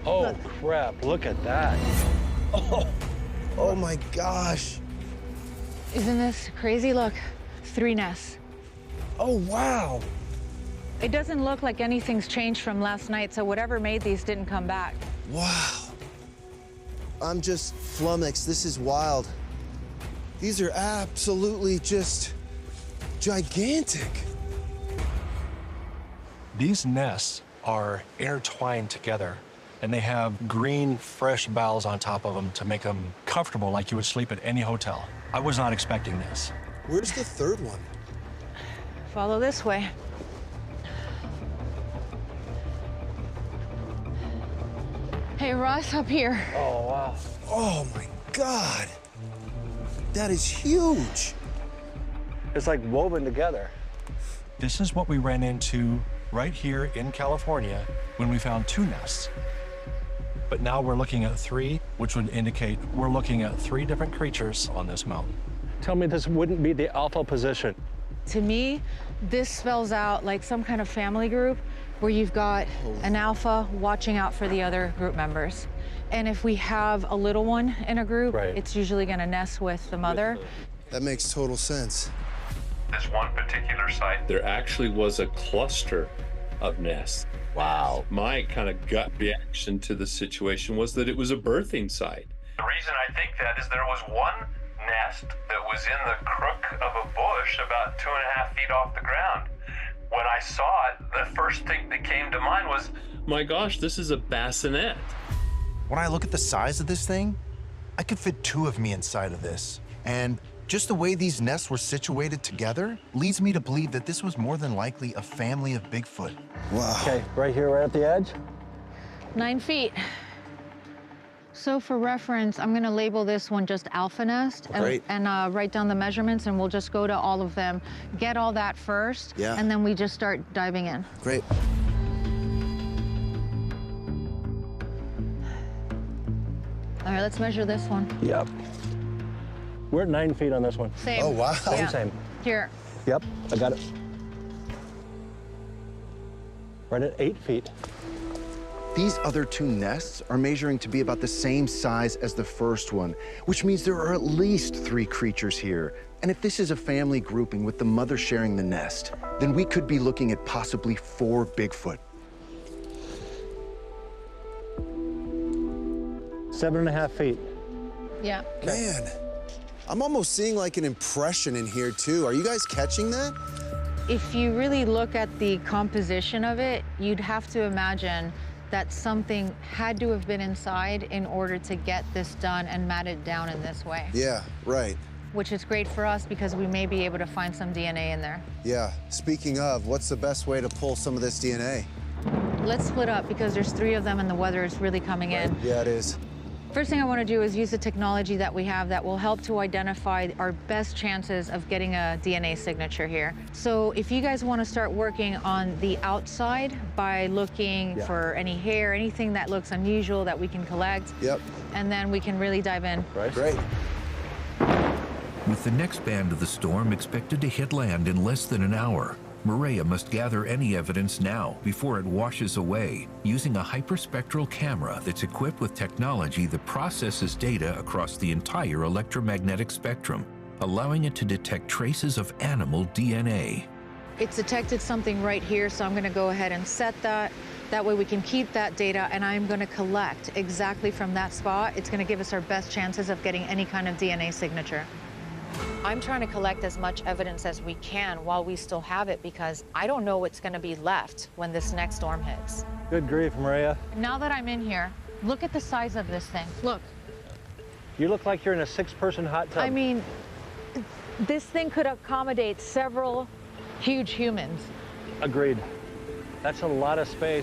Oh, crap, look at that. Oh my gosh. Isn't this crazy? Look, 3 nests. Oh, wow. It doesn't look like anything's changed from last night, so whatever made these didn't come back. Wow. I'm just flummoxed. This is wild. These are absolutely just gigantic. These nests are intertwined together, and they have green, fresh boughs on top of them to make them comfortable like you would sleep at any hotel. I was not expecting this. Where's the third one? Follow this way. Hey, Ross, up here. Oh, wow. Oh my God. That is huge. It's like woven together. This is what we ran into right here in California when we found 2 nests. But now we're looking at 3, which would indicate we're looking at 3 different creatures on this mountain. Tell me this wouldn't be the alpha position. To me, this spells out like some kind of family group where you've got an alpha watching out for the other group members. And if we have a little one in a group, Right. it's usually gonna nest with the mother. That makes total sense. This one particular site, there actually was a cluster of nests. Wow. My kind of gut reaction to the situation was that it was a birthing site. The reason I think that is there was one nest that was in the crook of a bush about 2.5 feet off the ground. When I saw it, the first thing that came to mind was, my gosh, this is a bassinet. When I look at the size of this thing, I could fit 2 of me inside of this. And just the way these nests were situated together leads me to believe that this was more than likely a family of Bigfoot. Wow. Okay, right here, right at the edge. 9 feet. So for reference, I'm gonna label this one just alpha nest Great. and write down the measurements, and we'll just go to all of them, get all that first, Yeah. and then we just start diving in. Great. All right, let's measure this one. Yep. We're at 9 feet on this one. Same. Oh, wow. Yeah. Same. Here. Yep, I got it. Right at 8 feet. These other 2 nests are measuring to be about the same size as the first one, which means there are at least 3 creatures here. And if this is a family grouping with the mother sharing the nest, then we could be looking at possibly 4 Bigfoot. 7.5 feet. Yeah. Man, I'm almost seeing like an impression in here too. Are you guys catching that? If you really look at the composition of it, you'd have to imagine that something had to have been inside in order to get this done and mat it down in this way. Yeah, right. Which is great for us because we may be able to find some DNA in there. Yeah. Speaking of, what's the best way to pull some of this DNA? Let's split up because there's 3 of them and the weather is really coming in. Yeah, it is. First thing I want to do is use the technology that we have that will help to identify our best chances of getting a DNA signature here. So if you guys want to start working on the outside by looking for any hair, anything that looks unusual that we can collect, Yep. and then we can really dive in. Right? Great. With the next band of the storm expected to hit land in less than an hour, Mireya must gather any evidence now before it washes away, using a hyperspectral camera that's equipped with technology that processes data across the entire electromagnetic spectrum, allowing it to detect traces of animal DNA. It's detected something right here, so I'm going to go ahead and set that. That way we can keep that data, and I'm going to collect exactly from that spot. It's going to give us our best chances of getting any kind of DNA signature. I'm trying to collect as much evidence as we can while we still have it because I don't know what's going to be left when this next storm hits. Good grief, Mireya. Now that I'm in here, look at the size of this thing. Look, You look like you're in a 6-person hot tub. I mean, this thing could accommodate several huge humans. Agreed. That's a lot of space.